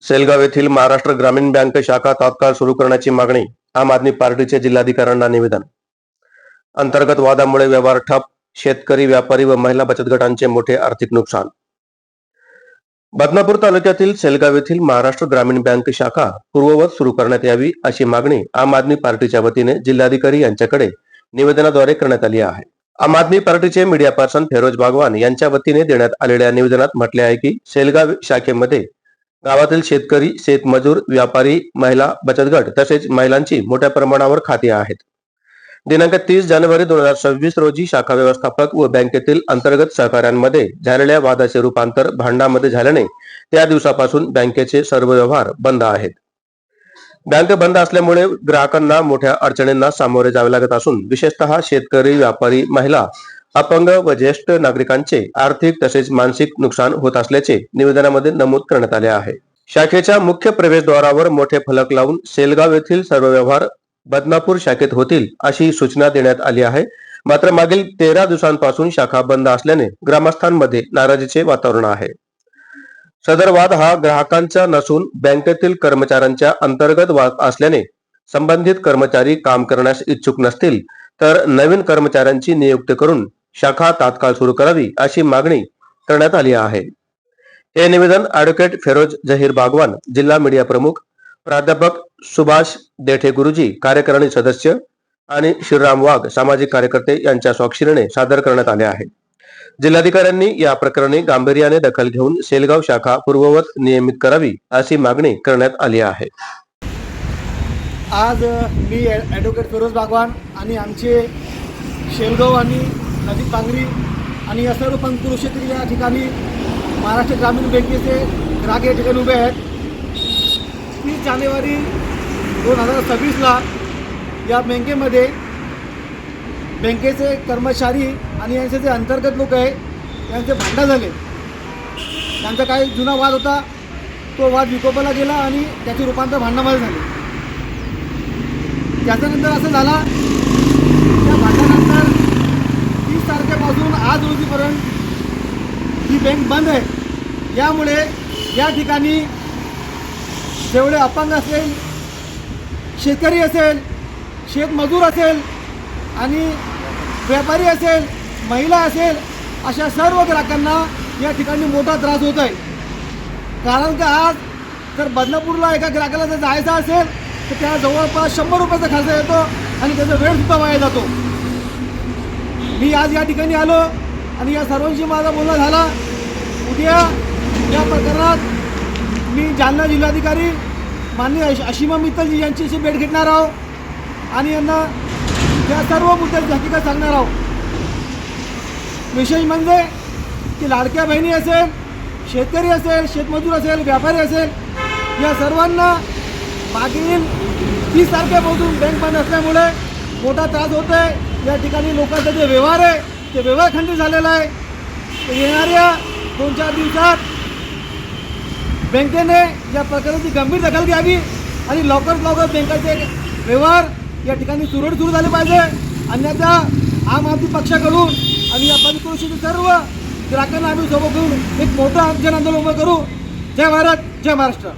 सेलगाव येथील महाराष्ट्र ग्रामीण बँक शाखा तात्काळ सुरू करण्याची मागणी आम आदमी पार्टीचे जिल्हाधिकाऱ्यांना निवेदन. अंतर्गत वादामुळे व्यवहार ठप, शेतकरी, व्यापारी व महिला बचत गटांचे मोठे आर्थिक नुकसान. बदनापूर तालुक्यातील सेलगाव येथील महाराष्ट्र ग्रामीण बँक शाखा पूर्ववत सुरू करण्यात यावी अशी मागणी आम आदमी पार्टीच्या वतीने जिल्हाधिकारी यांच्याकडे निवेदनाद्वारे करण्यात आली आहे. आम आदमी पार्टीचे मीडिया पर्सन फेरोज बागवान यांच्या वतीने देण्यात आलेल्या निवेदनात म्हटले आहे की सेलगाव शाखेमध्ये गावातील शेतकरी, शेतमजूर, व्यापारी, महिला बचत गट तसेच महिलांची मोठ्या प्रमाणावर खाती आहेत. दिनांक 30 जानेवारी 2026 रोजी शाखा व्यवस्थापक व बँकेतील अंतर्गत सहकाऱ्यांमध्ये झालेल्या वादाचे रूपांतर भांडणामध्ये झाल्याने त्या दिवसापासून बँकेचे सर्व व्यवहार बंद आहेत. बँक बंद असल्यामुळे ग्राहकांना मोठ्या अडचणींना सामोरे जावे लागत असून विशेषतः शेतकरी, व्यापारी, महिला, अपंग व ज्येष्ठ नागरिकांचे आर्थिक तसेच मानसिक नुकसान होत असल्याचे निवेदनामध्ये नमूद करण्यात आले आहे. शाखेच्या मुख्य प्रवेशद्वारावर मोठे फलक लावून सेलगाव येथील सर्व व्यवहार बदनापूर शाखेत होतील अशी सूचना देण्यात आली आहे. मात्र मागील 13 दिवसांपासून शाखा बंद असल्याने ग्रामस्थांमध्ये नाराजीचे वातावरण आहे. सदर वाद हा ग्राहकांचा नसून बँकेतील कर्मचाऱ्यांच्या अंतर्गत वाद असल्याने संबंधित कर्मचारी काम करण्यास इच्छुक नसतील तर नवीन कर्मचाऱ्यांची नियुक्ती करून शाखा तात्काळ सुरू करावी अशी मागणी करण्यात आली आहे. हे निवेदन ॲडव्होकेट फेरोज जहीर बागवान, जिल्हा मीडिया प्रमुख, प्राध्यापक सुभाष देठे गुरुजी, कार्यकारिणी सदस्य आणि श्रीराम वाघ, सामाजिक कार्यकर्ते यांच्या स्वाक्षरीने सादर करण्यात आले आहे. जिल्हाधिकाऱ्यांनी या प्रकरणी गांभीर्याने दखल घेऊन सेलगाव शाखा पूर्ववत नियमित करावी अशी मागणी करण्यात आली आहे. आज मी ॲडव्होकेट फेरोज बागवान आणि आमचे शेलगाव आणि नदी पांगरी आणि या सर्व पंचक्रोश क्षेत्रीय या ठिकाणी महाराष्ट्र ग्रामीण बँकेचे ग्राहक या ठिकाणी उभे आहेत. 30 जानेवारी 2026ला या बँकेमध्ये बँकेचे कर्मचारी आणि यांचे जे अंतर्गत लोक आहे यांचे भांडण झाले. त्यांचा काही जुना वाद होता, तो वाद विकोपाला गेला आणि त्याचे रूपांतर भांडणामध्ये झाले. त्याच्यानंतर असं झाला, त्या भांडणानंतर 30 तारखेपासून आज रोजीपर्यंत ही बँक बंद आहे. यामुळे या ठिकाणी जेवढे अपंग असेल, शेतकरी असेल, शेतमजूर असेल आणि व्यापारी असेल, महिला असेल, अशा सर्व ग्राहकांना या ठिकाणी मोठा त्रास होत आहे. कारण का आज जर बदनापूरला एका ग्राहकाला जर जायचं असेल तर त्याला जवळपास 100 रुपयाचा खर्च येतो आणि त्याचा वेळसुद्धा वाया जातो. मी आज या ठिकाणी आलो आणि या सर्वांशी माझा बोलणं झाला. उद्या या प्रकरणात मी जालना जिल्हाधिकारी माननीय अशिमा मित्तलजी यांच्याशी भेट घेणार आहोत आणि यांना या सर्व मुद्द्याची हकीकत सांगणार आहोत. विशेष म्हणजे की लाडक्या बहिणी असेल, शेतकरी असेल, शेतमजूर असेल, व्यापारी असेल, या सर्वांना मागील 30 तारखेपासून बँक बंद असल्यामुळे मोठा त्रास होत आहे. या ठिकाणी लोकांचा जे व्यवहार आहे ते व्यवहार खंडित झालेला आहे. येणाऱ्या 2-4 दिवसात बँकेने या प्रकरणाची गंभीर दखल घ्यावी आणि लवकरात लवकर बँकेचे व्यवहार या ठिकाणी सुरळीत सुरू झाले पाहिजे. अन्यथा आम आदमी पक्षाकडून आणि या पंचक्रोशीतील सर्व ग्राहकांना आम्ही सोबत घेऊन एक मोठं जन आंदोलन उभं करू. जय भारत, जय महाराष्ट्र.